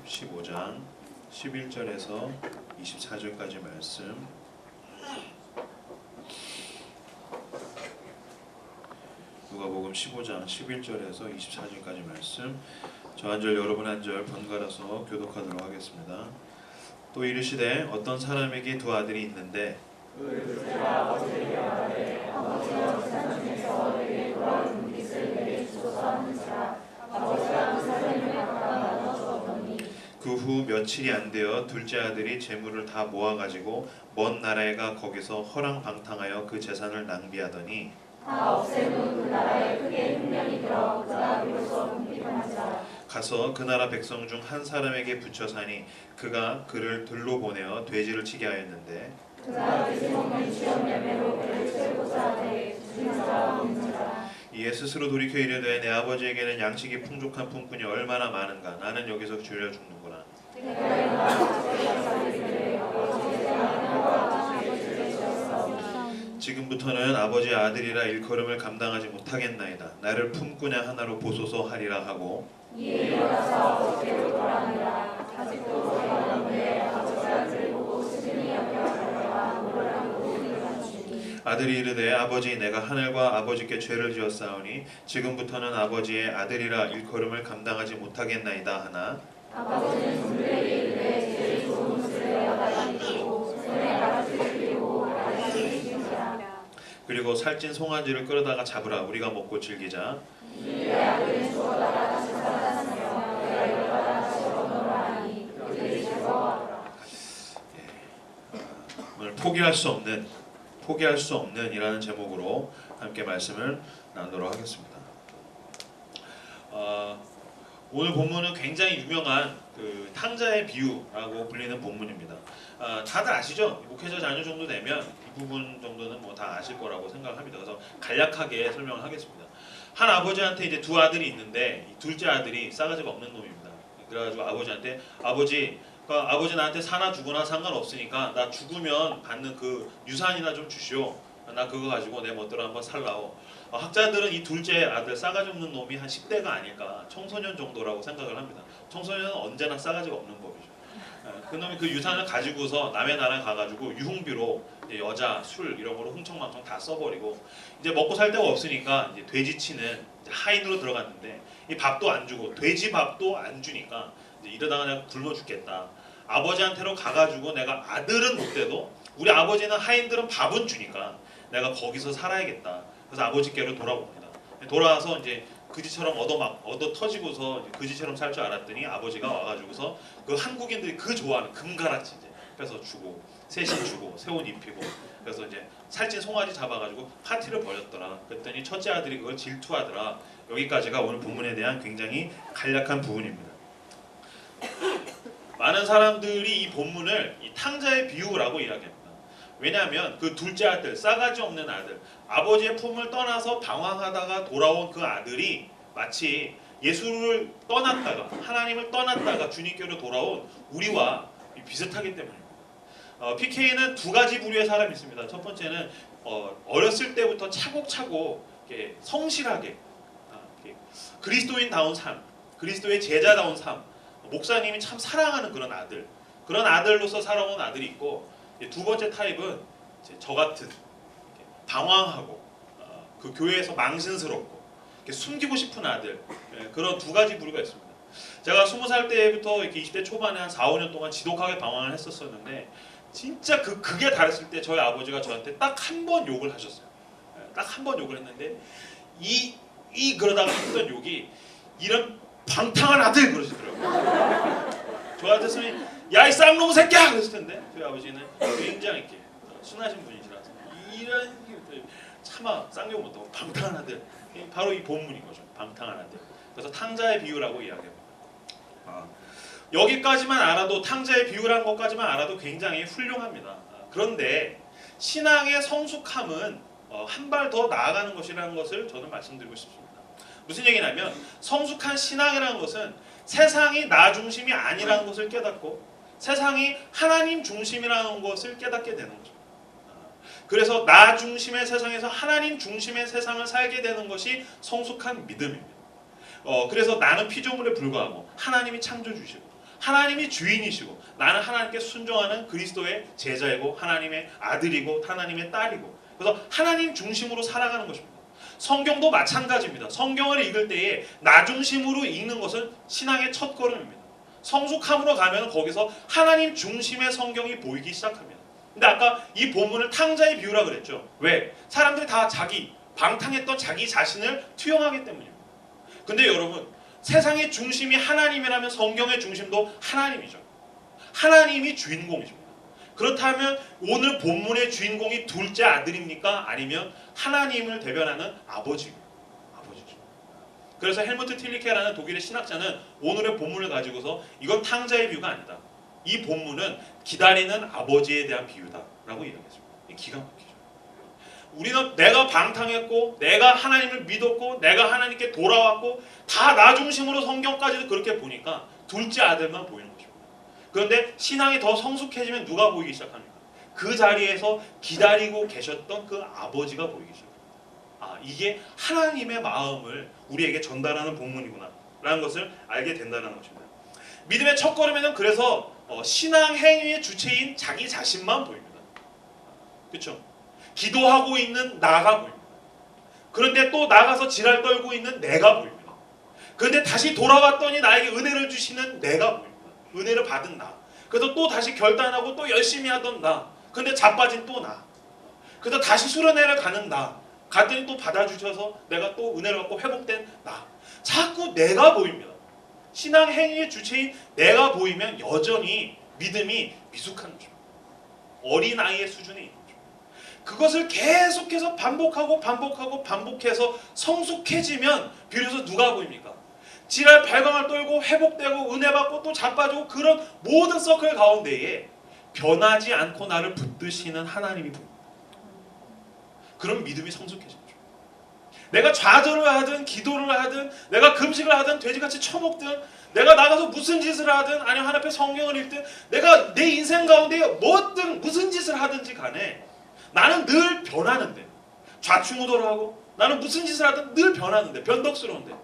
15장 11절에서 24절까지 말씀. 누가복음 15장 11절에서 24절까지 말씀. 저 한 절 여러분 한 절 번갈아서 교독하도록 하겠습니다. 또 이르시되 어떤 사람에게 두 아들이 있는데 그 후 며칠이 안 되어 둘째 아들이 재물을 다 모아가지고 먼 나라에 가 거기서 허랑방탕하여 그 재산을 낭비하더니 다 없애고 그 나라에 크게 흉년이 들어 그가 비로소 궁핍한지라. 가서 그 나라 백성 중 한 사람에게 붙여 사니 그가 그를 들로 보내어 돼지를 치게 하였는데 그가 돼지 먹는 취업 열매로 그를 채우고자 하되 주는 자가 없는지라. 이에 스스로 돌이켜 이르되 내 아버지에게는 양식이 풍족한 품꾼이 얼마나 많은가. 나는 여기서 줄여 죽는구나. 지금부터는 아버지의 아들이라 일컬음을 감당하지 못하겠나이다. 나를 품꾼의 하나로 보소서 하리라 하고 이에 일어나서 아버지께로 돌아가니라. 아직도 돌아가는데 아버지가 그를 보고 스승이 여겨 달려와 물을 안고 그를 만지니 아들이 이르되 아버지 내가 하늘과 아버지께 죄를 지었사오니 지금부터는 아버지의 아들이라 일컬음을 감당하지 못하겠나이다 하나 아버지는 그들에게 이르되 제일 좋은 것을 내어달라니고 손에 가라지를 들이고 아들을 지으시라. 그리고 살찐 송아지를 끌어다가 잡으라. 우리가 먹고 즐기자. 이에 아들은 죽어다가 다시 살아났으며 그가 열받아 다시 얻어노라 하니 그들이 즐거워하더라. 오늘 포기할 수 없는 이라는 제목으로 함께 말씀을 나누도록 하겠습니다. 오늘 본문은 굉장히 유명한 그 탕자의 비유라고 불리는 본문입니다. 다들 아시죠? 목회자 자녀 정도 되면 이 부분 정도는 뭐 다 아실 거라고 생각합니다. 그래서 간략하게 설명을 하겠습니다. 한 아버지한테 이제 두 아들이 있는데 이 둘째 아들이 싸가지가 없는 놈입니다. 그래가지고 아버지한테 아버지 나한테 사나 죽으나 상관없으니까 나 죽으면 받는 그 유산이나 좀 주시오. 나 그거 가지고 내 멋대로 한번 살라오. 학자들은 이 둘째 아들 싸가지 없는 놈이 한 10대가 아닐까, 청소년 정도라고 생각을 합니다. 청소년은 언제나 싸가지가 없는 법이죠. 그놈이 그 유산을 가지고서 남의 나라에 가가지고 유흥비로 이제 여자, 술 이런 거로 흥청망청 다 써버리고 이제 먹고 살 데가 없으니까 이제 돼지치는 하인으로 들어갔는데 이 밥도 안 주고 돼지 밥도 안 주니까 이제 이러다가 내가 굶어 죽겠다. 아버지한테로 가가지고 내가 아들은 못 돼도 우리 아버지는 하인들은 밥은 주니까 내가 거기서 살아야겠다. 그래서 아버지께로 돌아옵니다. 돌아와서 이제 그지처럼 얻어 터지고서 그지처럼 살 줄 알았더니 아버지가 와가지고서 그 한국인들이 그 좋아하는 금가라치 이제 빼서 주고 새신 주고 새 옷 입히고 그래서 이제 살찐 송아지 잡아가지고 파티를 벌였더라. 그랬더니 첫째 아들이 그걸 질투하더라. 여기까지가 오늘 본문에 대한 굉장히 간략한 부분입니다. 많은 사람들이 이 본문을 이 탕자의 비유라고 이야기합니다. 왜냐하면 그 둘째 아들, 싸가지 없는 아들, 아버지의 품을 떠나서 방황하다가 돌아온 그 아들이 마치 예수를 떠났다가 하나님을 떠났다가 주님께로 돌아온 우리와 비슷하기 때문입니다. PK는 두 가지 부류의 사람이 있습니다. 첫 번째는 어렸을 때부터 차곡차곡 이렇게 성실하게 그리스도인다운 삶, 그리스도의 제자다운 삶, 목사님이 참 사랑하는 그런 아들, 그런 아들로서 살아온 아들이 있고 두 번째 타입은 저 같은 방황하고 그 교회에서 망신스럽고 숨기고 싶은 아들, 그런 두 가지 부류가 있습니다. 제가 20살 때부터 이렇게 20대 초반에 한 4, 5년 동안 지독하게 방황을 했었는데 진짜 극에 달했을 때 저희 아버지가 저한테 딱 한 번 욕을 하셨어요. 딱 한 번 욕을 했는데 그러다가 했던 욕이 이런 방탕한 아들 그러시더라고요. 저한테는 야 이 쌍놈 새끼야 그랬을 텐데 저희 아버지는 굉장히 이렇게 순하신 분이시라서 이런 차마 쌍욕 못하고 방탕한 아들, 바로 이 본문인 거죠. 방탕한 아들. 그래서 탕자의 비유라고 이야기합니다. 여기까지만 알아도 탕자의 비유라는 것까지만 알아도 굉장히 훌륭합니다. 그런데 신앙의 성숙함은 한 발 더 나아가는 것이라는 것을 저는 말씀드리고 싶습니다. 무슨 얘기냐면 성숙한 신앙이라는 것은 세상이 나 중심이 아니라는 것을 깨닫고 세상이 하나님 중심이라는 것을 깨닫게 되는 거죠. 그래서 나 중심의 세상에서 하나님 중심의 세상을 살게 되는 것이 성숙한 믿음입니다. 그래서 나는 피조물에 불과하고 하나님이 창조주시고 하나님이 주인이시고 나는 하나님께 순종하는 그리스도의 제자이고 하나님의 아들이고 하나님의 딸이고 그래서 하나님 중심으로 살아가는 것입니다. 성경도 마찬가지입니다. 성경을 읽을 때에 나 중심으로 읽는 것은 신앙의 첫걸음입니다. 성숙함으로 가면 거기서 하나님 중심의 성경이 보이기 시작합니다. 근데 아까 이 본문을 탕자의 비유라 그랬죠. 왜? 사람들이 다 자기 방탕했던 자기 자신을 투영하기 때문입니다. 근데 여러분 세상의 중심이 하나님이라면 성경의 중심도 하나님이죠. 하나님이 주인공이십니다. 그렇다면 오늘 본문의 주인공이 둘째 아들입니까? 아니면 하나님을 대변하는 아버지죠. 그래서 헬무트 틸리케라는 독일의 신학자는 오늘의 본문을 가지고서 이건 탕자의 비유가 아니다. 이 본문은 기다리는 아버지에 대한 비유다라고 이야기했습니다. 기가 막히죠. 우리는 내가 방탕했고 내가 하나님을 믿었고 내가 하나님께 돌아왔고 다 나 중심으로 성경까지도 그렇게 보니까 둘째 아들만 보이는 것입니다. 그런데 신앙이 더 성숙해지면 누가 보이기 시작합니까? 그 자리에서 기다리고 계셨던 그 아버지가 보이기 시작합니다. 아, 이게 하나님의 마음을 우리에게 전달하는 본문이구나 라는 것을 알게 된다는 것입니다. 믿음의 첫걸음에는 그래서 신앙 행위의 주체인 자기 자신만 보입니다. 그렇죠? 기도하고 있는 나가 보입니다. 그런데 또 나가서 지랄 떨고 있는 내가 보입니다. 그런데 다시 돌아왔더니 나에게 은혜를 주시는 내가 보입니다. 은혜를 받은 나. 그래서 또 다시 결단하고 또 열심히 하던 나. 그런데 자빠진 또 나. 그래서 다시 수련회를 가는 나. 갔더니 또 받아주셔서 내가 또 은혜를 받고 회복된 나. 자꾸 내가 보입니다. 신앙 행위의 주체인 내가 보이면 여전히 믿음이 미숙한 거죠. 어린아이의 수준에 있는 거죠. 그것을 계속해서 반복해서 성숙해지면 비로소 누가 보입니까? 지랄 발광을 떨고 회복되고 은혜 받고 또 자빠지고 그런 모든 서클 가운데에 변하지 않고 나를 붙드시는 하나님이 보입니다. 그럼 믿음이 성숙해지죠. 내가 좌절을 하든 기도를 하든 내가 금식을 하든 돼지같이 처먹든 내가 나가서 무슨 짓을 하든 아니면 하나님 앞에 성경을 읽든 내가 내 인생 가운데 무슨 짓을 하든지 간에 나는 늘 변하는데 좌충우돌하고 나는 무슨 짓을 하든 늘 변하는데 변덕스러운데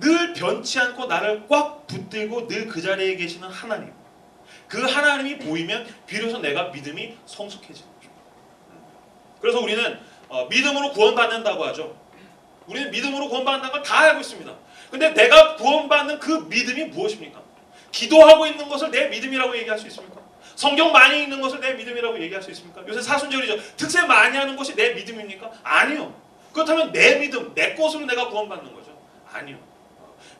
늘 변치 않고 나를 꽉 붙들고 늘 그 자리에 계시는 하나님 그 하나님이 보이면 비로소 내가 믿음이 성숙해지는 거죠. 그래서 우리는 믿음으로 구원받는다고 하죠. 우리는 믿음으로 구원받는다는 걸 다 알고 있습니다. 근데 내가 구원받는 그 믿음이 무엇입니까? 기도하고 있는 것을 내 믿음이라고 얘기할 수 있습니까? 성경 많이 읽는 것을 내 믿음이라고 얘기할 수 있습니까? 요새 사순절이죠. 특세 많이 하는 것이 내 믿음입니까? 아니요. 그렇다면 내 믿음, 내 것으로 내가 구원받는 거죠? 아니요.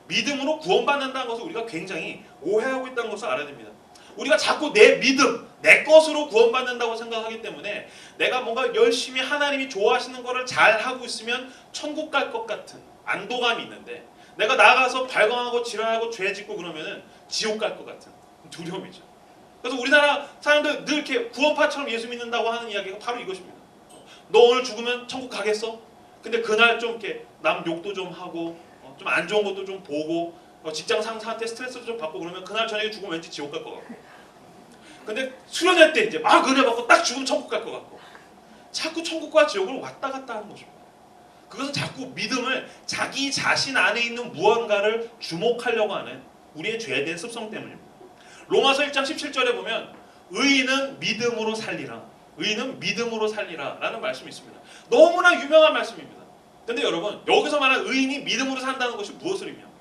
믿음으로 구원받는다는 것을 우리가 굉장히 오해하고 있다는 것을 알아야 됩니다. 우리가 자꾸 내 믿음, 내 것으로 구원받는다고 생각하기 때문에 내가 뭔가 열심히 하나님이 좋아하시는 것을 잘하고 있으면 천국 갈 것 같은 안도감이 있는데 내가 나가서 발광하고 지랄하고 죄 짓고 그러면은 지옥 갈 것 같은 두려움이죠. 그래서 우리나라 사람들 늘 이렇게 구원파처럼 예수 믿는다고 하는 이야기가 바로 이것입니다. 너 오늘 죽으면 천국 가겠어? 근데 그날 좀 이렇게 남 욕도 좀 하고 좀 안 좋은 것도 좀 보고 직장 상사한테 스트레스도 좀 받고 그러면 그날 저녁에 죽으면 왠지 지옥 갈 것 같고 근데 수련회 때 이제 막 은혜 받고 딱 죽으면 천국 갈 것 같고 자꾸 천국과 지옥을 왔다 갔다 하는 것입니다. 그것은 자꾸 믿음을 자기 자신 안에 있는 무언가를 주목하려고 하는 우리의 죄된 습성 때문입니다. 로마서 1장 17절에 보면 의인은 믿음으로 살리라. 의인은 믿음으로 살리라 라는 말씀이 있습니다. 너무나 유명한 말씀입니다. 근데 여러분 여기서 말하는 의인이 믿음으로 산다는 것이 무엇을 의미합니까?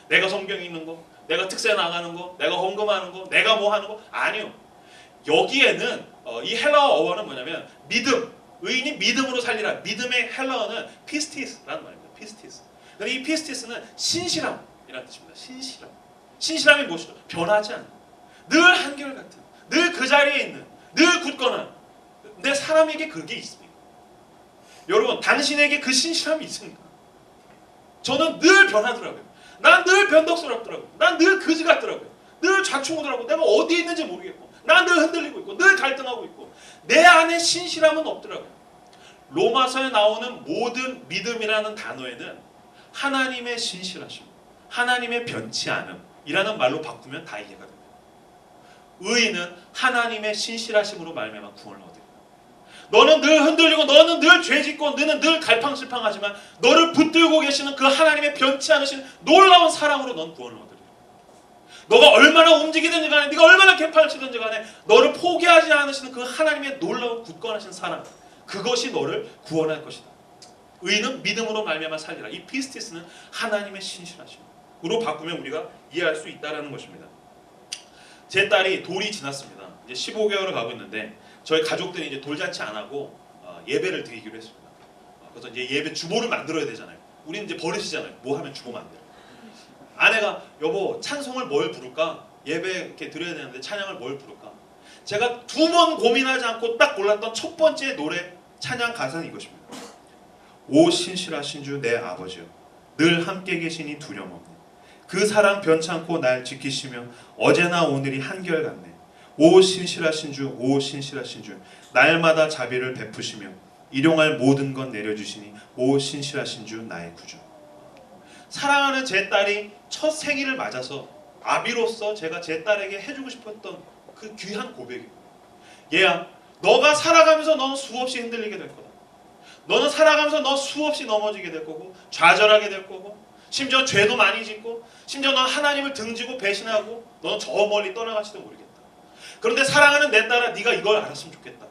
내가 성경 읽는 거, 내가 특세 나가는 거, 내가 헌금하는 거, 내가 뭐 하는 거? 아니요. 여기에는 이 헬라어 어원은 뭐냐면 믿음, 의인이 믿음으로 살리라. 믿음의 헬라어는 피스티스라는 말입니다. 피스티스. 근데 이 피스티스는 신실함이라는 뜻입니다. 신실함. 신실함이 무엇이죠? 변하지 않는, 늘 한결같은, 늘 그 자리에 있는, 늘 굳건한. 근데 사람에게 그게 있습니까? 여러분, 당신에게 그 신실함이 있습니까? 저는 늘 변하더라고요. 난 늘 변덕스럽더라고요. 난 늘 그지 같더라고요. 늘 좌충우돌하고 내가 어디에 있는지 모르겠고 난 늘 흔들리고 있고 늘 갈등하고 있고 내 안에 신실함은 없더라고요. 로마서에 나오는 모든 믿음이라는 단어에는 하나님의 신실하심, 하나님의 변치 않음이라는 말로 바꾸면 다 이해가 됩니다. 의인은 하나님의 신실하심으로 말미암아 구원을 얻으리라. 너는 늘 흔들리고 너는 늘 죄짓고 너는 늘 갈팡질팡하지만 너를 붙들고 계시는 그 하나님의 변치 않으신 놀라운 사랑으로 넌 구원을 얻으리라. 너가 얼마나 움직이든지 간에 네가 얼마나 개판을 치든지 간에 너를 포기하지 않으시는 그 하나님의 놀라운 굳건하신 사랑, 그것이 너를 구원할 것이다. 의인은 믿음으로 말미암아 살리라. 이 피스티스는 하나님의 신실하심으로 바꾸면 우리가 이해할 수 있다는 것입니다. 제 딸이 돌이 지났습니다. 이제 15개월을 가고 있는데 저희 가족들이 이제 돌잔치 안 하고 예배를 드리기로 했습니다. 그래서 이제 예배 주보를 만들어야 되잖아요. 우리는 이제 버릇이잖아요. 뭐 하면 주보 만들어. 아내가 여보 찬송을 뭘 부를까? 예배 이렇게 드려야 되는데 찬양을 뭘 부를까? 제가 2번 고민하지 않고 딱 골랐던 첫 번째 노래 찬양 가사는 이것입니다. 오 신실하신 주 내 아버지여 늘 함께 계시니 두려움없네. 그 사랑 변찮고 날 지키시며 어제나 오늘이 한결같네. 오 신실하신 주 오 신실하신 주 날마다 자비를 베푸시며 일용할 모든 것 내려주시니 오 신실하신 주 나의 구주. 사랑하는 제 딸이 첫 생일을 맞아서 아비로서 제가 제 딸에게 해주고 싶었던 그 귀한 고백입니다. 얘야, 너가 살아가면서 너는 수없이 흔들리게 될 거다. 너는 살아가면서 너 수없이 넘어지게 될 거고 좌절하게 될 거고 심지어 죄도 많이 짓고 심지어 넌 하나님을 등지고 배신하고 너는 저 멀리 떠나갈지도 모르겠다. 그런데 사랑하는 내 딸아, 네가 이걸 알았으면 좋겠다.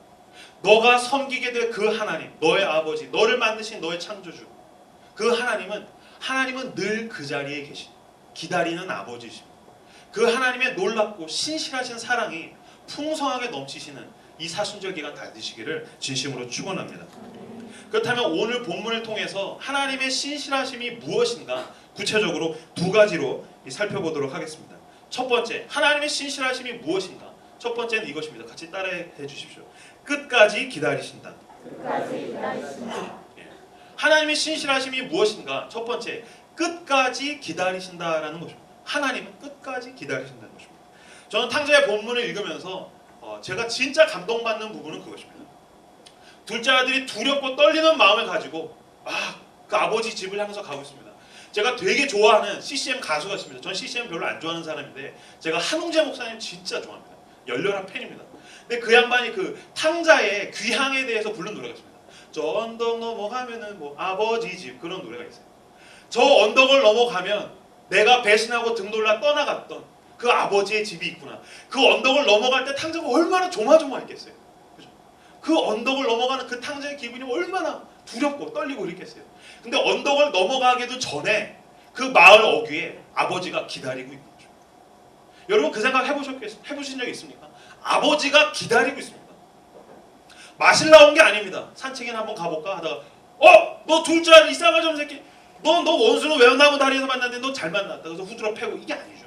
너가 섬기게 될 그 하나님, 너의 아버지, 너를 만드신 너의 창조주, 그 하나님은 늘 그 자리에 계신 기다리는 아버지십니다. 그 하나님의 놀랍고 신실하신 사랑이 풍성하게 넘치시는 이 사순절 기간 다 되시기를 진심으로 축원합니다. 그렇다면 오늘 본문을 통해서 하나님의 신실하심이 무엇인가 구체적으로 2가지로 살펴보도록 하겠습니다. 첫 번째, 하나님의 신실하심이 무엇인가? 첫 번째는 이것입니다. 같이 따라해 주십시오. 끝까지 기다리신다. 끝까지 기다리신다. 하나님의 신실하심이 무엇인가? 첫 번째, 끝까지 기다리신다라는 것입니다. 하나님은 끝까지 기다리신다는 것입니다. 저는 탕자의 본문을 읽으면서 제가 진짜 감동받는 부분은 그것입니다. 둘째 아들이 두렵고 떨리는 마음을 가지고 그 아버지 집을 향해서 가고 있습니다. 제가 되게 좋아하는 CCM 가수가 있습니다. 전 CCM 별로 안 좋아하는 사람인데 제가 한웅재 목사님 진짜 좋아합니다. 열렬한 팬입니다. 근데 그 양반이 그 탕자의 귀향에 대해서 부른 노래가 있습니다. 저 언덕 넘어가면은 뭐 아버지 집, 그런 노래가 있어요. 저 언덕을 넘어가면 내가 배신하고 등 돌라 떠나갔던 그 아버지의 집이 있구나. 그 언덕을 넘어갈 때 탕자가 얼마나 조마조마했겠어요. 그죠? 그 언덕을 넘어가는 그 탕자의 기분이 얼마나 두렵고 떨리고 이랬겠어요. 근데 언덕을 넘어가기도 전에 그 마을 어귀에 아버지가 기다리고 있는 거죠. 여러분 그 생각 해보신 적 있습니까? 아버지가 기다리고 있습니다. 마실 나온 게 아닙니다. 산책이나 한번 가볼까 하다가 너 둘째 아들 이 싸가지 없는 새끼, 너 원수는 외나무 다리에서 만났는데 너 잘 만났다. 그래서 후드러 패고, 이게 아니죠.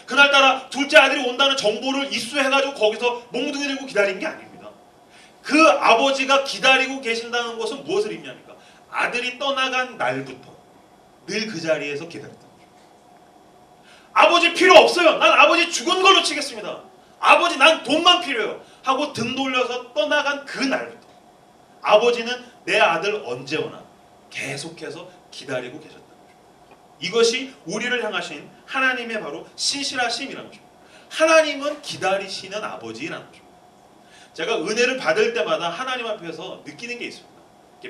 그날따라 둘째 아들이 온다는 정보를 입수해가지고 거기서 몽둥이 들고 기다린 게 아닙니다. 그 아버지가 기다리고 계신다는 것은 무엇을 의미합니까? 아들이 떠나간 날부터 늘 그 자리에서 기다렸다는 거죠. 아버지 필요 없어요. 난 아버지 죽은 걸로 치겠습니다. 아버지 난 돈만 필요해요 하고 등 돌려서 떠나간 그 날부터 아버지는 내 아들 언제 오나 계속해서 기다리고 계셨다는 거죠. 이것이 우리를 향하신 하나님의 바로 신실하심이라는 것입니다. 하나님은 기다리시는 아버지라는 것입니다. 제가 은혜를 받을 때마다 하나님 앞에서 느끼는 게 있습니다.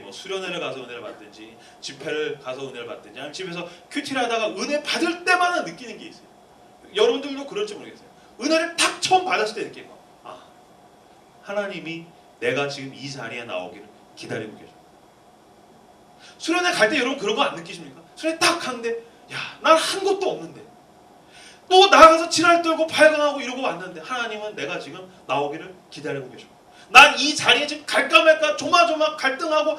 뭐 수련회를 가서 은혜를 받든지 집회를 가서 은혜를 받든지 아니면 집에서 큐티를 하다가 은혜 받을 때마다 느끼는 게 있어요. 여러분들도 그럴지 모르겠어요. 은혜를 딱 처음 받았을 때 느끼는 거. 하나님이 내가 지금 이 자리에 나오기를 기다리고 계셔. 수련회 갈 때 여러분 그런 거 안 느끼십니까? 수련회 딱 가는데 난 한 것도 없는데 또 나가서 지랄 떨고 발광하고 이러고 왔는데 하나님은 내가 지금 나오기를 기다리고 계셔. 난 이 자리에 지금 갈까 말까 조마조마 갈등하고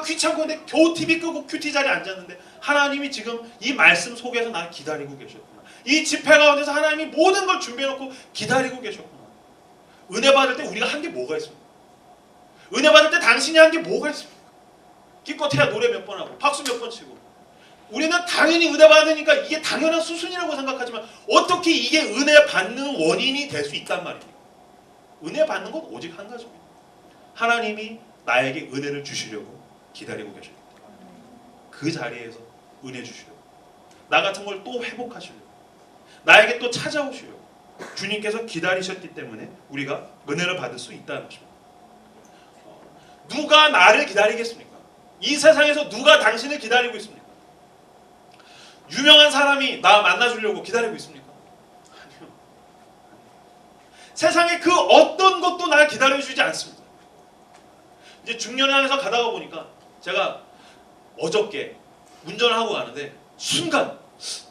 귀찮고 근데 겨우 TV 끄고 큐티 자리에 앉았는데 하나님이 지금 이 말씀 속에서 날 기다리고 계셨구나. 이 집회 가운데서 하나님이 모든 걸 준비해놓고 기다리고 계셨구나. 은혜 받을 때 우리가 한 게 뭐가 있습니까? 은혜 받을 때 당신이 한 게 뭐가 있습니까? 기껏해야 노래 몇 번 하고 박수 몇 번 치고 우리는 당연히 은혜 받으니까 이게 당연한 수순이라고 생각하지만 어떻게 이게 은혜 받는 원인이 될 수 있단 말입니까? 은혜 받는 건 오직 한 가지입니다. 하나님이 나에게 은혜를 주시려고 기다리고 계십니다. 그 자리에서 은혜 주시려고, 나 같은 걸 또 회복하시려고, 나에게 또 찾아오시려고 주님께서 기다리셨기 때문에 우리가 은혜를 받을 수 있다는 것입니다. 누가 나를 기다리겠습니까? 이 세상에서 누가 당신을 기다리고 있습니까? 유명한 사람이 나 만나주려고 기다리고 있습니까? 세상의 그 어떤 것도 날 기다려주지 않습니다. 이제 중년을 향해서 가다가 보니까 제가 어저께 운전을 하고 가는데 순간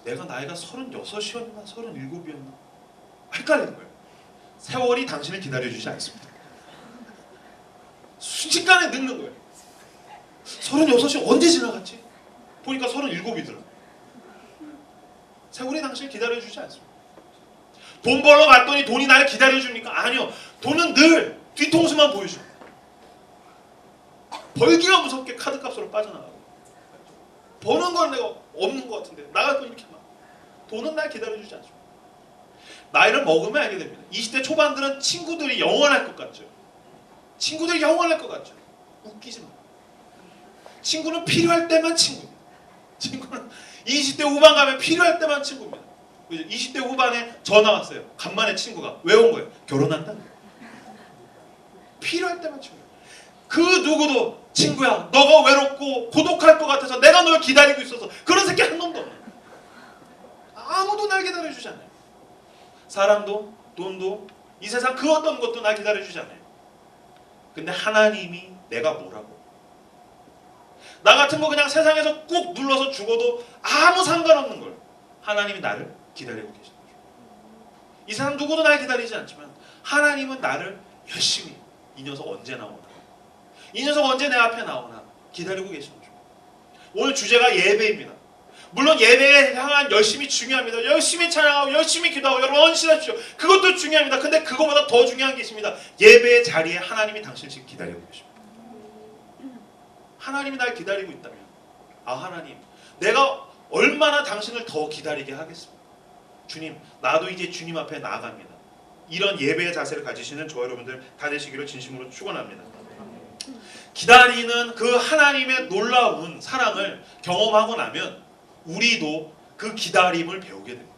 내가 나이가 36이었나 37이었나 헷갈리는 거예요. 세월이 당신을 기다려주지 않습니다. 순식간에 늙는 거예요. 36이 언제 지나갔지? 보니까 37이더라. 세월이 당신을 기다려주지 않습니다. 돈 벌러 갔더니 돈이 나를 기다려줍니까? 아니요. 돈은 늘 뒤통수만 보여줍니다. 벌기가 무섭게 카드값으로 빠져나가고 버는 건 내가 없는 것 같은데 나갈 건 이렇게 막 돈은 날 기다려주지 않습니다. 나이를 먹으면 알게 됩니다. 20대 초반들은 친구들이 영원할 것 같죠. 친구들이 영원할 것 같죠. 웃기지 마. 친구는 필요할 때만 친구입니다. 친구는 20대 후반 가면 필요할 때만 친구입니다. 20대 후반에 전화 왔어요. 간만에 친구가 왜 온 거예요? 결혼한다. 필요할 때만 친구. 그 누구도 친구야 너가 외롭고 고독할 것 같아서 내가 널 기다리고 있어서 그런 새끼 한 놈도 없어요. 아무도 날 기다려주지 않아요. 사람도 돈도 이 세상 그 어떤 것도 날 기다려주지 않아요. 근데 하나님이 내가 뭐라고 나 같은 거 그냥 세상에서 꾹 눌러서 죽어도 아무 상관없는 걸 하나님이 나를 기다리고 계시는 거죠. 이 세상 누구도 날 기다리지 않지만 하나님은 나를 열심히 이 녀석 언제 나오나 이 녀석 언제 내 앞에 나오나 기다리고 계시는 거죠. 오늘 주제가 예배입니다. 물론 예배에 향한 열심이 중요합니다. 열심히 찬양하고 열심히 기도하고 여러분 헌신하십시오. 그것도 중요합니다. 근데 그거보다 더 중요한 게 있습니다. 예배의 자리에 하나님이 당신을 지금 기다리고 계십니다. 하나님이 날 기다리고 있다면 아 하나님 내가 얼마나 당신을 더 기다리게 하겠습니까? 주님 나도 이제 주님 앞에 나아갑니다. 이런 예배의 자세를 가지시는 저 여러분들 다 되시기를 진심으로 축원합니다. 기다리는 그 하나님의 놀라운 사랑을 경험하고 나면 우리도 그 기다림을 배우게 됩니다.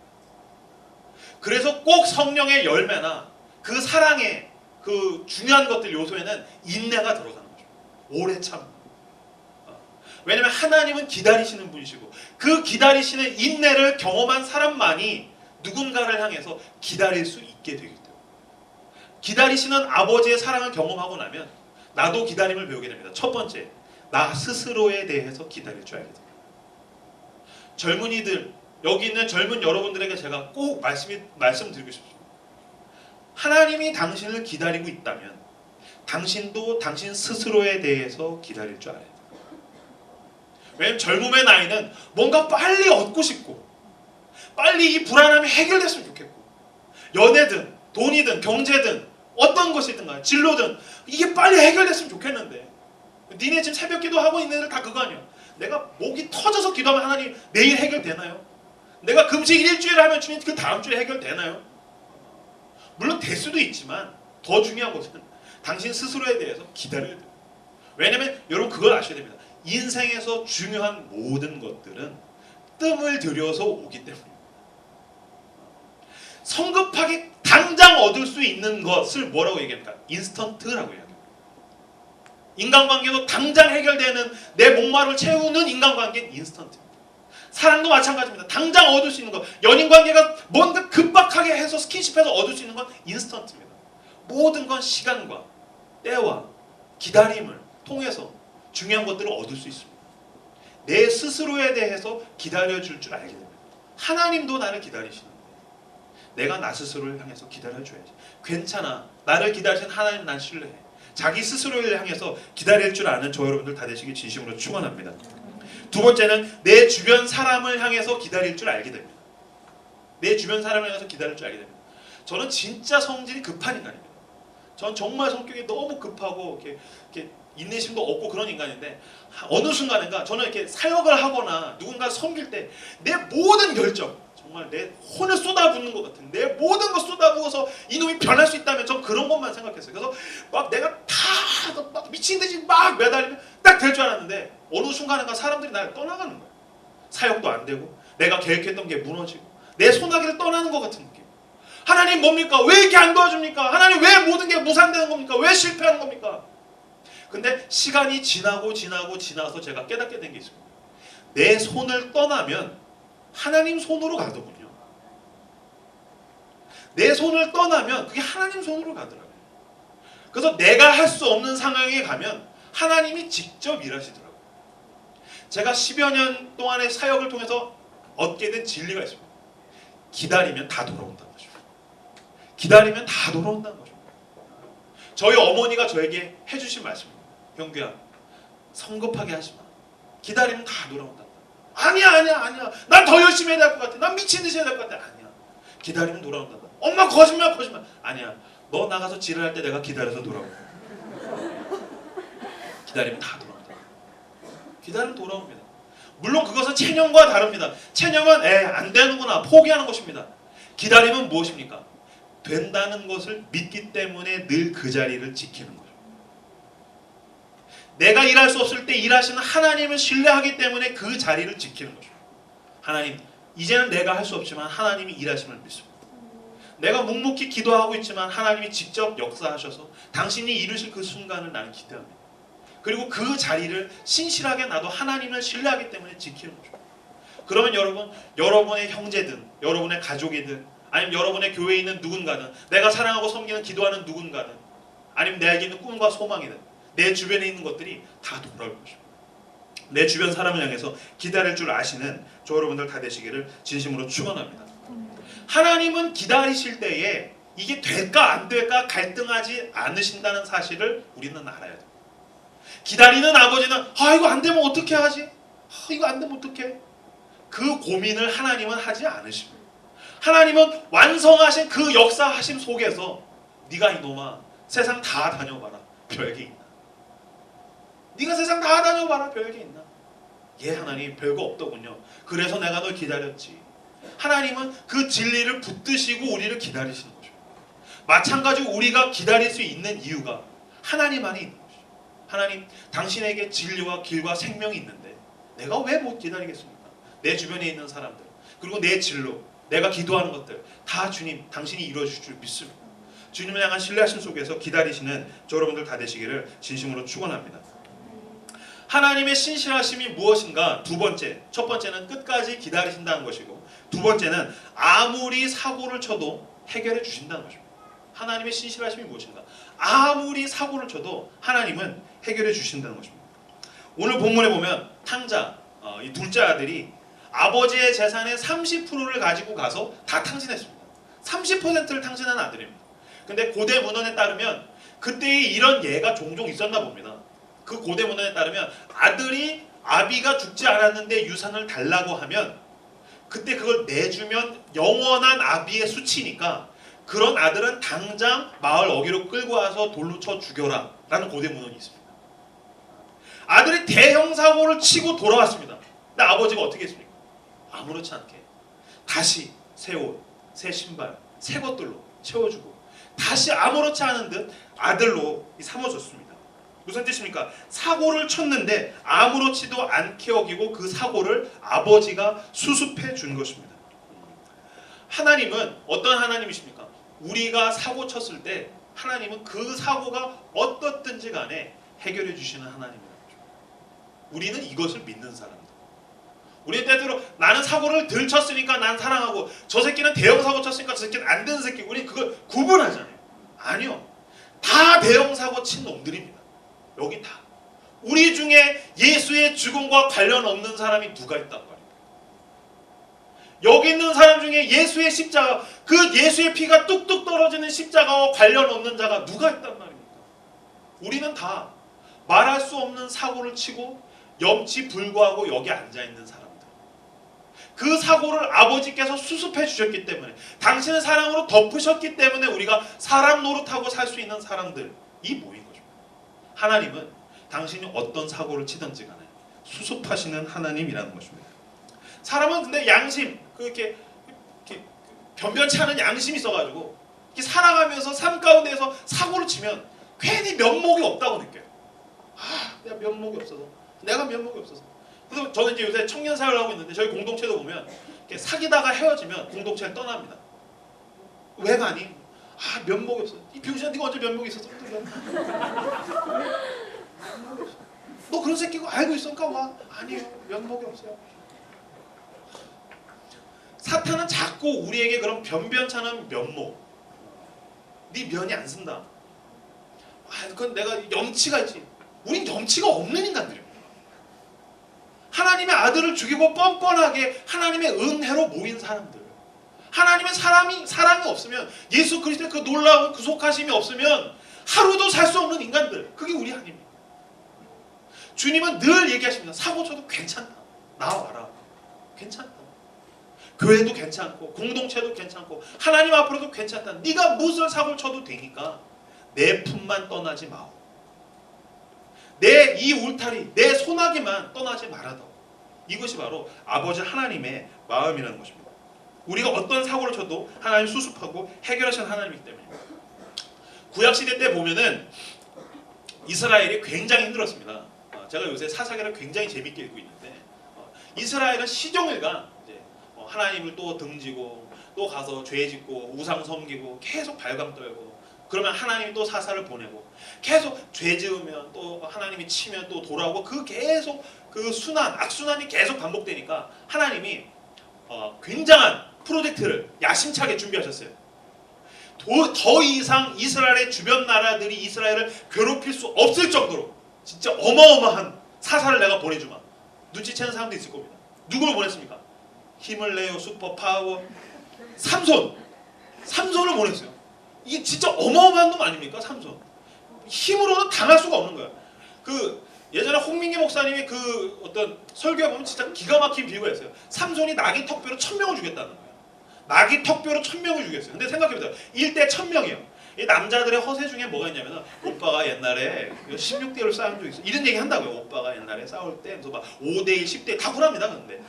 그래서 꼭 성령의 열매나 그 사랑의 그 중요한 것들 요소에는 인내가 들어가는 거죠. 오래 참. 왜냐하면 하나님은 기다리시는 분이시고 그 기다리시는 인내를 경험한 사람만이 누군가를 향해서 기다릴 수 있게 되기 때문에 기다리시는 아버지의 사랑을 경험하고 나면 나도 기다림을 배우게 됩니다. 첫 번째, 나 스스로에 대해서 기다릴 줄 알게 됩니다. 젊은이들, 여기 있는 젊은 여러분들에게 제가 꼭 말씀드리고 싶습니다. 하나님이 당신을 기다리고 있다면 당신도 당신 스스로에 대해서 기다릴 줄 알아야 돼요. 왜냐하면 젊음의 나이는 뭔가 빨리 얻고 싶고 빨리 이 불안함이 해결됐으면 좋겠고 연애든 돈이든 경제든 어떤 것이든 간에 진로든 이게 빨리 해결됐으면 좋겠는데 니네 지금 새벽 기도하고 있는 애들 다 그거 아니야. 내가 목이 터져서 기도하면 하나님 내일 해결되나요? 내가 금식 일주일 하면 주님 그 다음 주에 해결되나요? 물론 될 수도 있지만 더 중요한 것은 당신 스스로에 대해서 기다려야 돼요. 왜냐면 여러분 그걸 아셔야 됩니다. 인생에서 중요한 모든 것들은 뜸을 들여서 오기 때문입니다. 성급하게 당장 얻을 수 있는 것을 뭐라고 얘기합니까? 인스턴트라고 얘기합니다. 인간관계도 당장 해결되는 내 목마름을 채우는 인간관계는 인스턴트입니다. 사랑도 마찬가지입니다. 당장 얻을 수 있는 것, 연인관계가 뭔가 급박하게 해서 스킨십해서 얻을 수 있는 건 인스턴트입니다. 모든 건 시간과 때와 기다림을 통해서 중요한 것들을 얻을 수 있습니다. 내 스스로에 대해서 기다려줄 줄 알게 됩니다. 하나님도 나를 기다리시는데 내가 나 스스로를 향해서 기다려줘야지. 괜찮아. 나를 기다리시는 하나님 난 신뢰해. 자기 스스로를 향해서 기다릴 줄 아는 저 여러분들 다 되시길 진심으로 축원합니다. 두 번째는 내 주변 사람을 향해서 기다릴 줄 알게 됩니다. 내 주변 사람을 향해서 기다릴 줄 알게 됩니다. 저는 진짜 성질이 급한 인간입니다. 전 정말 성격이 너무 급하고 이렇게 인내심도 없고 그런 인간인데 어느 순간인가 저는 이렇게 사역을 하거나 누군가 섬길 때 내 모든 결정 정말 내 혼을 쏟아붓는 것 같은 내 모든 걸 쏟아부어서 이놈이 변할 수 있다면 전 그런 것만 생각했어요. 그래서 막 내가 막 미친 듯이 막 매달리면 딱 될 줄 알았는데 어느 순간인가 사람들이 나를 떠나가는 거예요. 사역도 안 되고 내가 계획했던 게 무너지고 내 소나기를 떠나는 것 같은 느낌. 하나님 뭡니까? 왜 이렇게 안 도와줍니까? 하나님 왜 모든 게 무산되는 겁니까? 왜 실패하는 겁니까? 근데 시간이 지나서 제가 깨닫게 된 게 있습니다. 내 손을 떠나면 하나님 손으로 가더군요. 내 손을 떠나면 그게 하나님 손으로 가더라고요. 그래서 내가 할 수 없는 상황에 가면 하나님이 직접 일하시더라고요. 제가 10여 년 동안의 사역을 통해서 얻게 된 진리가 있습니다. 기다리면 다 돌아온다는 거죠. 기다리면 다 돌아온다는 거죠. 저희 어머니가 저에게 해주신 말씀입니다. 형규야, 성급하게 하지 마. 기다리면 다 돌아온다. 아니야. 난 더 열심히 해야 될 것 같아. 난 미친 듯이 해야 될 것 같아. 아니야. 기다리면 돌아온다. 엄마 거짓말. 아니야. 너 나가서 지랄할 때 내가 기다려서 돌아올 거야. 기다리면 다 돌아온다. 기다리면 돌아옵니다. 물론 그것은 체념과 다릅니다. 체념은 안 되는구나 포기하는 것입니다. 기다림은 무엇입니까? 된다는 것을 믿기 때문에 늘 그 자리를 지키는 거죠. 내가 일할 수 없을 때 일하시는 하나님을 신뢰하기 때문에 그 자리를 지키는 거죠. 하나님, 이제는 내가 할 수 없지만 하나님이 일하심을 믿습니다. 내가 묵묵히 기도하고 있지만 하나님이 직접 역사하셔서 당신이 이루실 그 순간을 나는 기대합니다. 그리고 그 자리를 신실하게 나도 하나님을 신뢰하기 때문에 지키는 거죠. 그러면 여러분, 여러분의 형제든 여러분의 가족이든 아니면 여러분의 교회에 있는 누군가든 내가 사랑하고 섬기는 기도하는 누군가든 아니면 내게 있는 꿈과 소망이든 내 주변에 있는 것들이 다 돌아올 것입니다. 내 주변 사람을 향해서 기다릴 줄 아시는 저 여러분들 다 되시기를 진심으로 축원합니다. 하나님은 기다리실 때에 이게 될까 안 될까 갈등하지 않으신다는 사실을 우리는 알아야 돼요. 기다리는 아버지는 이거 안 되면 어떻게 하지? 이거 안 되면 어떡해? 그 고민을 하나님은 하지 않으십니다. 하나님은 완성하신 그 역사하심 속에서 네가 이놈아 세상 다 다녀봐라 별게 있나? 네가 세상 다 다녀봐라 별게 있나? 하나님 별거 없더군요. 그래서 내가 널 기다렸지. 하나님은 그 진리를 붙드시고 우리를 기다리시는 거죠. 마찬가지로 우리가 기다릴 수 있는 이유가 하나님 안에 있는 거죠. 하나님, 당신에게 진리와 길과 생명이 있는데 내가 왜 못 기다리겠습니까? 내 주변에 있는 사람들 그리고 내 진로 내가 기도하는 것들 다 주님 당신이 이루어주실 줄 믿습니다. 주님을 향한 신뢰하심 속에서 기다리시는 저 여러분들 다 되시기를 진심으로 축원합니다. 하나님의 신실하심이 무엇인가? 두 번째, 첫 번째는 끝까지 기다리신다는 것이고 두 번째는 아무리 사고를 쳐도 해결해 주신다는 것입니다. 하나님의 신실하심이 무엇인가? 아무리 사고를 쳐도 하나님은 해결해 주신다는 것입니다. 오늘 본문에 보면 탕자, 이 둘째 아들이 아버지의 재산의 30%를 가지고 가서 다 탕진했습니다. 30%를 탕진한 아들입니다. 근데 고대 문헌에 따르면 그때의 이런 예가 종종 있었나 봅니다. 그 고대 문헌에 따르면 아들이 아비가 죽지 않았는데 유산을 달라고 하면 그때 그걸 내주면 영원한 아비의 수치니까 그런 아들은 당장 마을 어귀로 끌고 와서 돌로 쳐 죽여라 라는 고대 문헌이 있습니다. 아들이 대형 사고를 치고 돌아왔습니다. 근데 아버지가 어떻게 했습니까? 아무렇지 않게 다시 새 옷, 새 신발, 새 것들로 채워주고 다시 아무렇지 않은 듯 아들로 삼아줬습니다. 무슨 뜻입니까? 사고를 쳤는데 아무렇지도 않게 여기고 그 사고를 아버지가 수습해 준 것입니다. 하나님은 어떤 하나님이십니까? 우리가 사고 쳤을 때 하나님은 그 사고가 어떻든지 간에 해결해 주시는 하나님이라는 거죠. 우리는 이것을 믿는 사람들. 우리 때대로 나는 사고를 덜 쳤으니까 난 사랑하고 저 새끼는 대형 사고 쳤으니까 저 새끼는 안 되는 새끼. 우리 그걸 구분하잖아요. 아니요. 다 대형 사고 친 놈들입니다. 여기 다. 우리 중에 예수의 죽음과 관련 없는 사람이 누가 있단 말이에요. 여기 있는 사람 중에 예수의 십자가, 그 예수의 피가 뚝뚝 떨어지는 십자가와 관련 없는 자가 누가 있단 말입니까? 우리는 다 말할 수 없는 사고를 치고 염치 불구하고 여기 앉아있는 사람들. 그 사고를 아버지께서 수습해 주셨기 때문에 당신의 사랑으로 덮으셨기 때문에 우리가 사람 노릇하고 살 수 있는 사람들이 모인 거죠. 하나님은 당신이 어떤 사고를 치든지 간에 수습하시는 하나님이라는 것입니다. 사람은 근데 양심, 이렇게 변변치 않은 양심이 있어가지고 이렇게 살아가면서 삶 가운데에서 사고를 치면 괜히 면목이 없다고 느껴요. 내가 면목이 없어서. 그래서 저는 이제 요새 청년 사회를 하고 있는데 저희 공동체도 보면 이렇게 사귀다가 헤어지면 공동체를 떠납니다. 왜 가니? 면목이 없어. 이 병신아, 네가 언제 면목이 있었어? 너 그런 새끼고 알고 있었까? 와. 아니에요. 면목이 없어요. 사탄은 자꾸 자꾸 우리에게 그런 변변찮은 면목, 네 면이 안 쓴다. 그건 내가 염치가 있지. 우린 염치가 없는 인간들이에요. 하나님의 아들을 죽이고 뻔뻔하게 하나님의 은혜로 모인 사람들. 하나님의 사랑이 없으면, 예수 그리스도의 그 놀라운 구속하심이 없으면 하루도 살 수 없는 인간들. 그게 우리 하나님입니다. 주님은 늘 얘기하십니다. 사고 쳐도 괜찮다. 나와라. 괜찮다. 교회도 괜찮고 공동체도 괜찮고 하나님 앞으로도 괜찮다. 네가 무슨 사고를 쳐도 되니까 내 품만 떠나지 마오. 내 이 울타리, 내 소나기만 떠나지 말아다오. 이것이 바로 아버지 하나님의 마음이라는 것입니다. 우리가 어떤 사고를 쳐도 하나님 수습하고 해결하시는 하나님이기 때문입니다. 구약시대 때 보면은 이스라엘이 굉장히 힘들었습니다. 제가 요새 사사기를 굉장히 재밌게 읽고 있는데, 이스라엘은 시종일관 하나님을 또 등지고 또 가서 죄 짓고 우상 섬기고 계속 발광 떨고, 그러면 하나님이 또 사사를 보내고, 계속 죄 지으면 또 하나님이 치면 또 돌아오고, 그 계속 그 악순환이 계속 반복되니까 하나님이 굉장한 프로젝트를 야심차게 준비하셨어요. 더 이상 이스라엘의 주변 나라들이 이스라엘을 괴롭힐 수 없을 정도로 진짜 어마어마한 사사를 내가 보내주마. 눈치채는 사람도 있을 겁니다. 누구를 보냈습니까? 힘을 내요 슈퍼파워 삼손을 보냈어요. 이게 진짜 어마어마한 놈 아닙니까? 삼손. 힘으로는 당할 수가 없는 거야. 그 예전에 홍민기 목사님이 그 어떤 설교에 보면 진짜 기가 막힌 비유가 있어요. 삼손이 나귀 턱뼈로 1000명을 죽였다는 거예요. 나귀 턱뼈로 1000명을 죽였어요. 근데 생각해보세요. 1대 1000명이에요. 이 남자들의 허세 중에 뭐가 있냐면, 오빠가 옛날에 16대1로 싸운 적 있어. 이런 얘기 한다고요. 오빠가 옛날에 싸울 때 그래서 막 5대1, 10대 다 굴합니다. 근데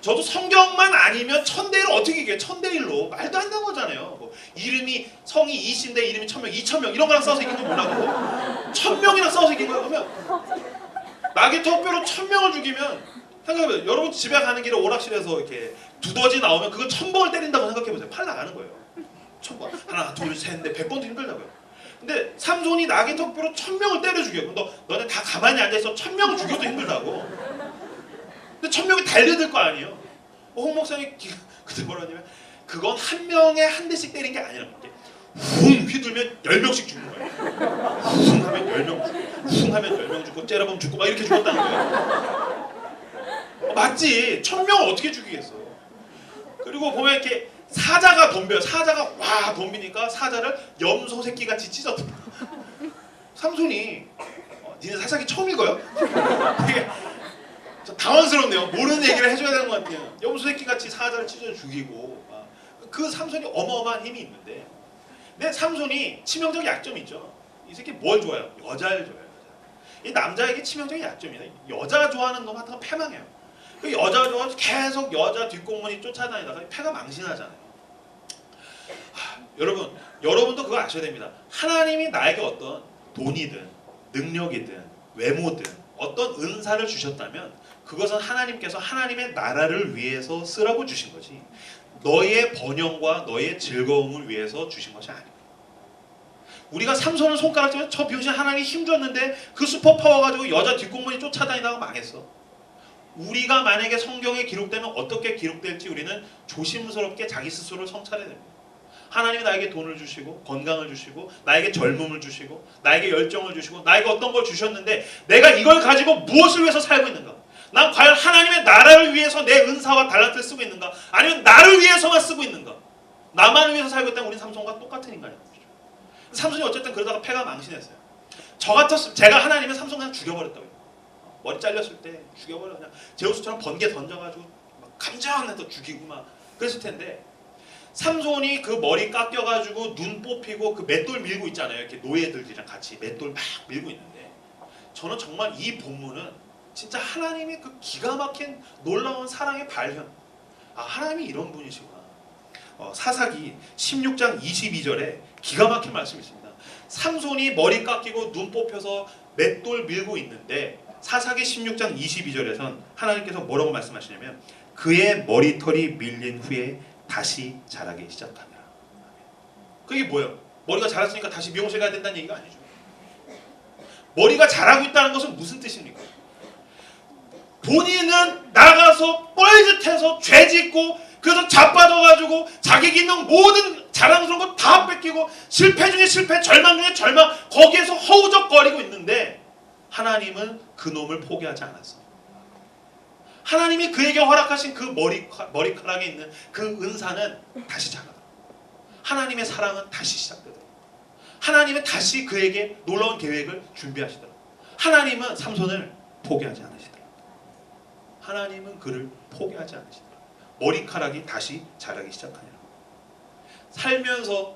저도 성경만 아니면 1000대1을 어떻게 이겨요? 1000대1로 말도 안 되는 거잖아요. 뭐 이름이 성이 이신데 이름이 1000명, 2000명 이런 거랑 싸워서 이긴 줄 몰라도 1000명이랑 싸워서 이긴 거예요. 그러면 나귀 턱뼈로 1000명을 죽이면 생각해보세요. 여러분 집에 가는 길에 오락실에서 이렇게 두더지 나오면 그거 1000번을 때린다고 생각해보세요. 팔 나가는 거예요. 1000번. 하나, 둘, 셋, 넷, 100번도 힘들다고요. 근데 삼손이 나귀 턱뼈로 1000명을 때려 죽여요. 그럼 너네 다 가만히 앉아있어. 1000명 죽여도 힘들다고. 근데 1000명이 달려들 거 아니에요. 홍 목사님 그때 뭐라 하냐면, 그건 한 명에 한 대씩 때린 게 아니라 훅 휘둘면 10명씩 죽는 거예요. 훅 하면 10명 죽고, 훅 하면 10명 죽고, 째려보면 죽고 막 이렇게 죽었다는 거예요. 맞지. 1000명을 어떻게 죽이겠어. 그리고 보면 이렇게 사자가 덤벼요. 사자가 와 덤비니까 사자를 염소 새끼같이 찢었다. 삼손이 니네 사사기 처음 읽어요? 되게 당황스럽네요. 모르는 얘기를 해줘야 되는 것 같아요. 염소 새끼같이 사자를 찢어 죽이고, 그 삼손이 어마어마한 힘이 있는데, 근데 삼손이 치명적인 약점이 있죠. 이 새끼 뭘 좋아해요? 여자를 좋아해요. 이 남자에게 치명적인 약점이다. 여자 좋아하는 놈 같은 건 패망해요. 그 여자 좋아해서 계속 여자 뒷공문이 쫓아다니다가 패가 망신하잖아요. 여러분도 그거 아셔야 됩니다. 하나님이 나에게 어떤 돈이든 능력이든 외모든 어떤 은사를 주셨다면 그것은 하나님께서 하나님의 나라를 위해서 쓰라고 주신 거지, 너의 번영과 너의 즐거움을 위해서 주신 것이 아닙니다. 우리가 삼손을 손가락질하면 저 병신 하나님이 힘 줬는데 그 슈퍼파워 가지고 여자 뒷공문이 쫓아다니다가 망했어. 우리가 만약에 성경에 기록되면 어떻게 기록될지 우리는 조심스럽게 자기 스스로를 성찰해야 됩니다. 하나님이 나에게 돈을 주시고 건강을 주시고 나에게 젊음을 주시고 나에게 열정을 주시고 나에게 어떤 걸 주셨는데 내가 이걸 가지고 무엇을 위해서 살고 있는가? 난 과연 하나님의 나라를 위해서 내 은사와 달란트를 쓰고 있는가? 아니면 나를 위해서만 쓰고 있는가? 나만을 위해서 살고 있다면 우리는 삼손과 똑같은 인간이에요. 삼손이 어쨌든 그러다가 패가 망신했어요. 저 같았으면 제가 하나님의 삼손 그냥 죽여버렸다고요. 머리 잘렸을 때 죽여버려. 그냥 제우스처럼 번개 던져가지고 막 감정해서 죽이고 막 그랬을 텐데, 삼손이 그 머리 깎여가지고 눈 뽑히고 그 맷돌 밀고 있잖아요. 이렇게 노예들이랑 같이 맷돌 막 밀고 있는데, 저는 정말 이 본문은 진짜 하나님의 그 기가 막힌 놀라운 사랑의 발현. 하나님이 이런 분이시구나. 사사기 16장 22절에 기가 막힌 말씀이 있습니다. 삼손이 머리 깎이고 눈 뽑혀서 맷돌 밀고 있는데 사사기 16장 22절에선 하나님께서 뭐라고 말씀하시냐면, 그의 머리털이 밀린 후에 다시 자라기 시작하니라. 그게 뭐예요? 머리가 자랐으니까 다시 미용실 가야 된다는 얘기가 아니죠. 머리가 자라고 있다는 것은 무슨 뜻입니까? 본인은 나가서 뻘짓해서 죄짓고 그래서 자빠져가지고 자기 있는 모든 자랑스러운 거 다 뺏기고 실패 중에 실패, 절망 중에 절망, 거기에서 허우적거리고 있는데 하나님은 그 놈을 포기하지 않았어. 하나님이 그에게 허락하신 그 머리카락에 있는 그 은사는 다시 자라다. 하나님의 사랑은 다시 시작되다. 하나님은 다시 그에게 놀라운 계획을 준비하시더라. 하나님은 삼손을 포기하지 않으시더라. 하나님은 그를 포기하지 않으시더라. 머리카락이 다시 자라기 시작하니라. 살면서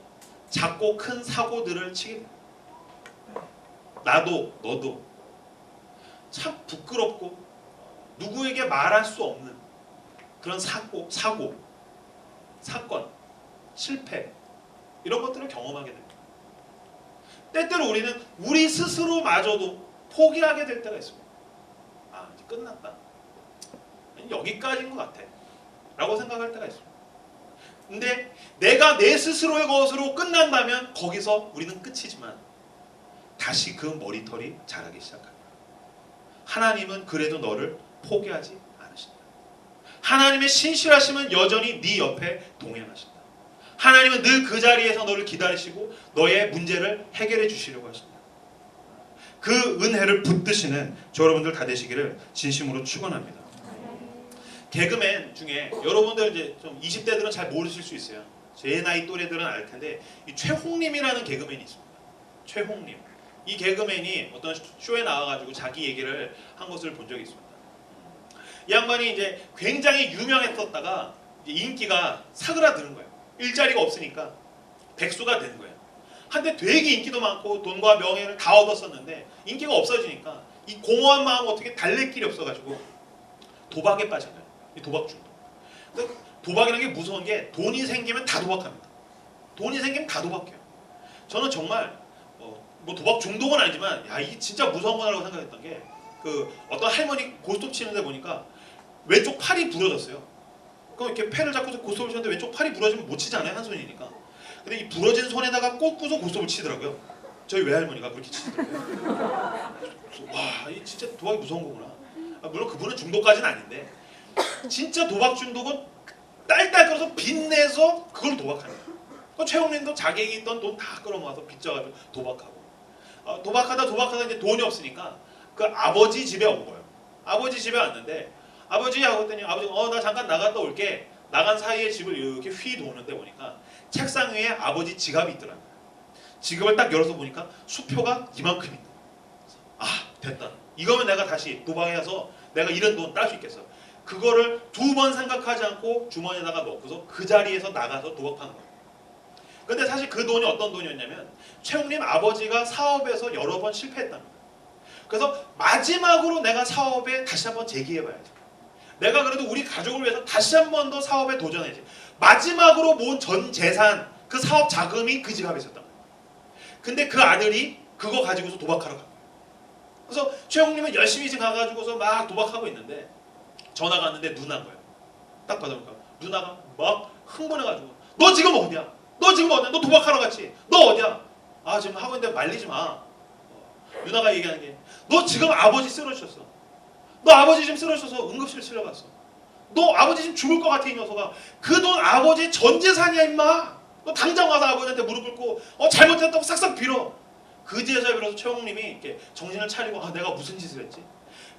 작고 큰 사고들을 치게 됩니다. 나도 너도 참 부끄럽고 누구에게 말할 수 없는 그런 사고, 사건, 실패 이런 것들을 경험하게 됩니다. 때때로 우리는 우리 스스로마저도 포기하게 될 때가 있습니다. 아, 이제 끝났다. 여기까지인 것 같아. 라고 생각할 때가 있습니다. 근데 내가 내 스스로의 것으로 끝난다면 거기서 우리는 끝이지만 다시 그 머리털이 자라기 시작합니다. 하나님은 그래도 너를 포기하지 않으신다. 하나님의 신실하심은 여전히 네 옆에 동행하신다. 하나님은 늘 그 자리에서 너를 기다리시고 너의 문제를 해결해 주시려고 하십니다. 그 은혜를 붙드시는 저 여러분들 다 되시기를 진심으로 축원합니다. 개그맨 중에 여러분들 이제 좀 20대들은 잘 모르실 수 있어요. 제 나이 또래들은 알 텐데 이 최홍림이라는 개그맨이 있습니다. 최홍림. 이 개그맨이 어떤 쇼에 나와가지고 자기 얘기를 한 것을 본 적이 있습니다. 이 양반이 이제 굉장히 유명했었다가 이제 인기가 사그라드는 거예요. 일자리가 없으니까 백수가 되는 거예요. 한때 되게 인기도 많고 돈과 명예를 다 얻었었는데 인기가 없어지니까 이 공허한 마음 어떻게 달랠 길이 없어가지고 도박에 빠진 거예요. 이 도박 중독. 도박이라는 게 무서운 게 돈이 생기면 다 도박합니다. 돈이 생기면 다 도박해요. 저는 정말 뭐 도박 중독은 아니지만 야 이게 진짜 무서운 거라고 생각했던 게 그 어떤 할머니 고스톱 치는데 보니까 왼쪽 팔이 부러졌어요. 그럼 이렇게 패를 잡고서 고스톱을 치는데 왼쪽 팔이 부러지면 못 치잖아요. 한 손이니까. 근데 이 부러진 손에다가 꽂고서 고스톱을 치더라고요. 저희 외할머니가 그렇게 치시더라고요. 와, 이 진짜 도박이 무서운 거구나. 물론 그분은 중독까지는 아닌데 진짜 도박 중독은 딸딸 끌어서 빚내서 그걸 도박하는 거예요. 그 최홍림도 자기에게 있던 돈 다 끌어모아서 빚져가지고 도박하고 도박하다 이제 돈이 없으니까 그 아버지 집에 온 거예요. 아버지 집에 왔는데 아버지하고 했더니 아버지가 나 잠깐 나갔다 올게. 나간 사이에 집을 이렇게 휘 도는데 보니까 책상 위에 아버지 지갑이 있더라고요. 지갑을 딱 열어서 보니까 수표가 이만큼 있는 거예요. 아, 됐다. 이거면 내가 다시 도박에 가서 내가 잃은 돈 딸 수 있겠어. 그거를 2번 생각하지 않고 주머니에다가 넣고서 그 자리에서 나가서 도박하는 거예요. 근데 사실 그 돈이 어떤 돈이었냐면 최홍림 아버지가 사업에서 여러 번 실패했답니다. 그래서 마지막으로 내가 사업에 다시 한번 재기해봐야지. 내가 그래도 우리 가족을 위해서 다시 한 번 더 사업에 도전해야지. 마지막으로 모은 전 재산, 그 사업 자금이 그 지갑에 있었단 말이에요. 근데 그 아들이 그거 가지고서 도박하러 간 거예요. 그래서 최홍림은 열심히 지금 가가지고서 막 도박하고 있는데 전화가 왔는데 누나인 거예요. 딱 받아보니까 누나가 막 흥분해가지고 너 지금 어디야? 너 지금 어디야? 너 도박하러 갔지? 너 어디야? 아 지금 하고 있는데 말리지 마. 누나가 얘기하는 게 너 지금 아버지 쓰러졌어. 너 아버지 지금 쓰러져서 응급실 실려갔어. 너 아버지 지금 죽을 것 같아 이 녀석아. 그 돈 아버지 전 재산이야 임마. 너 당장 와서 아버지한테 무릎 꿇고 잘못했다고 싹싹 빌어. 그제서야 비로소 최홍림이 이렇게 정신을 차리고 내가 무슨 짓을 했지?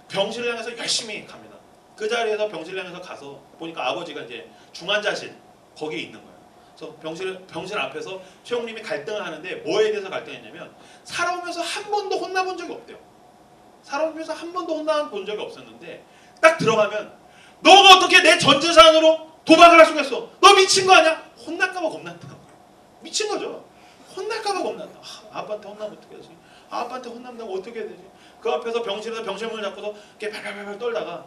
병실을 향해서 열심히 갑니다. 그 자리에서 병실을 향해서 가서 보니까 아버지가 이제 중환자실 거기에 있는 거예요. 그래서 병실 앞에서 최홍림이 갈등을 하는데 뭐에 대해서 갈등했냐면 살아오면서 한 번도 혼나본 적이 없대요. 살아오면서 한 번도 혼나본 적이 없었는데 딱 들어가면 너가 어떻게 내 전 재산으로 도박을 할 수가 있어? 너 미친 거 아니야? 혼날까봐 겁났다는 거예요. 미친 거죠. 혼날까봐 겁난다. 아빠한테 혼나면 어떻게 하지? 아빠한테 혼나면 내가 어떻게 해야 되지? 그 앞에서 병실에서 병실문을 잡고서 이렇게 발발발 떨다가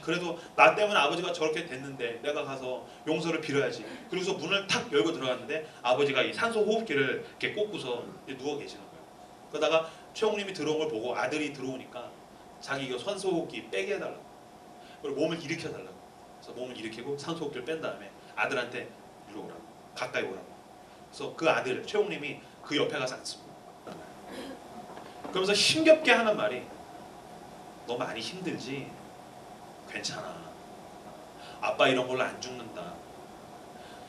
그래도 나 때문에 아버지가 저렇게 됐는데 내가 가서 용서를 빌어야지. 그리고서 문을 탁 열고 들어갔는데 아버지가 이 산소 호흡기를 이렇게 꽂고서 누워 계시는 거예요. 그러다가 최홍림이 들어온 걸 보고 아들이 들어오니까 자기 이거 산소 호흡기 빼게 해달라고. 그리고 몸을 일으켜달라고. 그래서 몸을 일으키고 산소 호흡기를 뺀 다음에 아들한테 이리 오라고. 가까이 오라고. 그래서 그 아들 최홍림이 그 옆에 가서 앉습니다. 그러면서 힘겹게 하는 말이 너 많이 힘들지? 괜찮아. 아빠 이런 걸로 안 죽는다.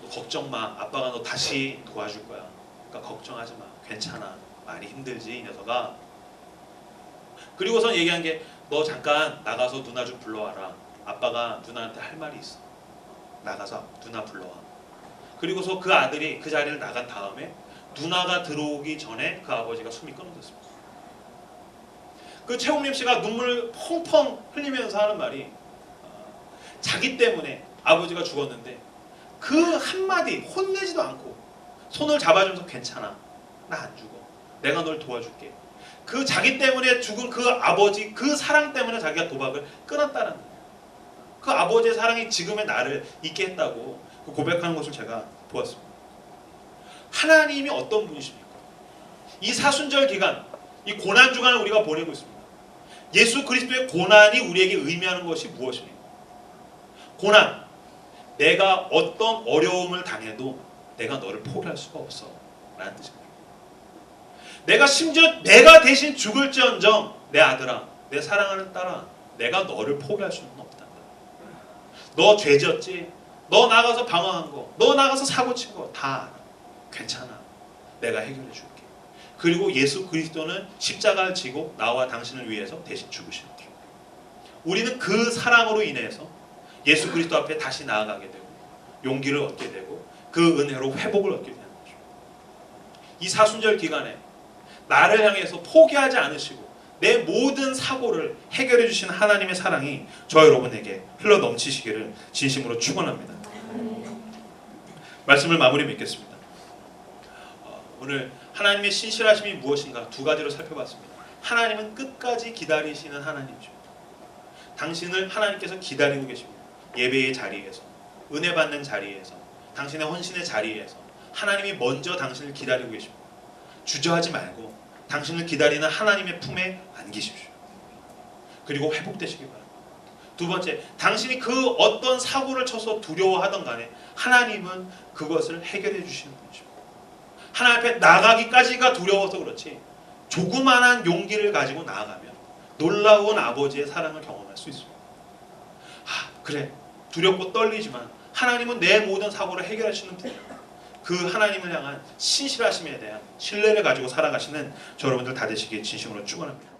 걱정 마. 아빠가 너 다시 도와줄 거야. 그러니까 걱정하지 마. 괜찮아. 많이 힘들지 이 녀석아. 그리고선 얘기한 게 너 잠깐 나가서 누나 좀 불러와라. 아빠가 누나한테 할 말이 있어. 나가서 누나 불러와. 그리고서 그 아들이 그 자리를 나간 다음에 누나가 들어오기 전에 그 아버지가 숨이 끊어졌습니다. 그 최홍림 씨가 눈물을 펑펑 흘리면서 하는 말이 자기 때문에 아버지가 죽었는데 그 한마디 혼내지도 않고 손을 잡아주면서 괜찮아. 나 안 죽어. 내가 널 도와줄게. 그 자기 때문에 죽은 그 아버지 그 사랑 때문에 자기가 도박을 끊었다는 거예요. 그 아버지의 사랑이 지금의 나를 있게 했다고 그 고백하는 것을 제가 보았습니다. 하나님이 어떤 분이십니까? 이 사순절 기간, 이 고난 주간을 우리가 보내고 있습니다. 예수 그리스도의 고난이 우리에게 의미하는 것이 무엇입니까? 고난, 내가 어떤 어려움을 당해도 내가 너를 포기할 수가 없어 라는 뜻입니다. 내가 심지어 내가 대신 죽을지언정 내 아들아, 내 사랑하는 딸아, 내가 너를 포기할 수는 없단다. 너 죄졌지? 너 나가서 방황한 거, 너 나가서 사고 친 거 다 알아. 괜찮아. 내가 해결해 줄게. 그리고 예수 그리스도는 십자가를 지고 나와 당신을 위해서 대신 죽으셨다. 우리는 그 사랑으로 인해서 예수 그리스도 앞에 다시 나아가게 되고 용기를 얻게 되고 그 은혜로 회복을 얻게 되는 거죠. 이 사순절 기간에 나를 향해서 포기하지 않으시고 내 모든 사고를 해결해 주신 하나님의 사랑이 저 여러분에게 흘러 넘치시기를 진심으로 축원합니다. 말씀을 마무리 맺겠습니다. 오늘 하나님의 신실하심이 무엇인가 두 가지로 살펴봤습니다. 하나님은 끝까지 기다리시는 하나님이죠. 당신을 하나님께서 기다리고 계십니다. 예배의 자리에서, 은혜 받는 자리에서, 당신의 헌신의 자리에서 하나님이 먼저 당신을 기다리고 계십니다. 주저하지 말고 당신을 기다리는 하나님의 품에 안기십시오. 그리고 회복되시기 바랍니다. 두 번째, 당신이 그 어떤 사고를 쳐서 두려워하던 간에 하나님은 그것을 해결해 주시는 분이십니다. 하나님 앞에 나가기까지가 두려워서 그렇지 조그만한 용기를 가지고 나아가면 놀라운 아버지의 사랑을 경험할 수 있습니다. 그래, 두렵고 떨리지만 하나님은 내 모든 사고를 해결하시는 분이에요. 그 하나님을 향한 신실하심에 대한 신뢰를 가지고 살아가시는 저 여러분들 다 되시기에 진심으로 축원합니다.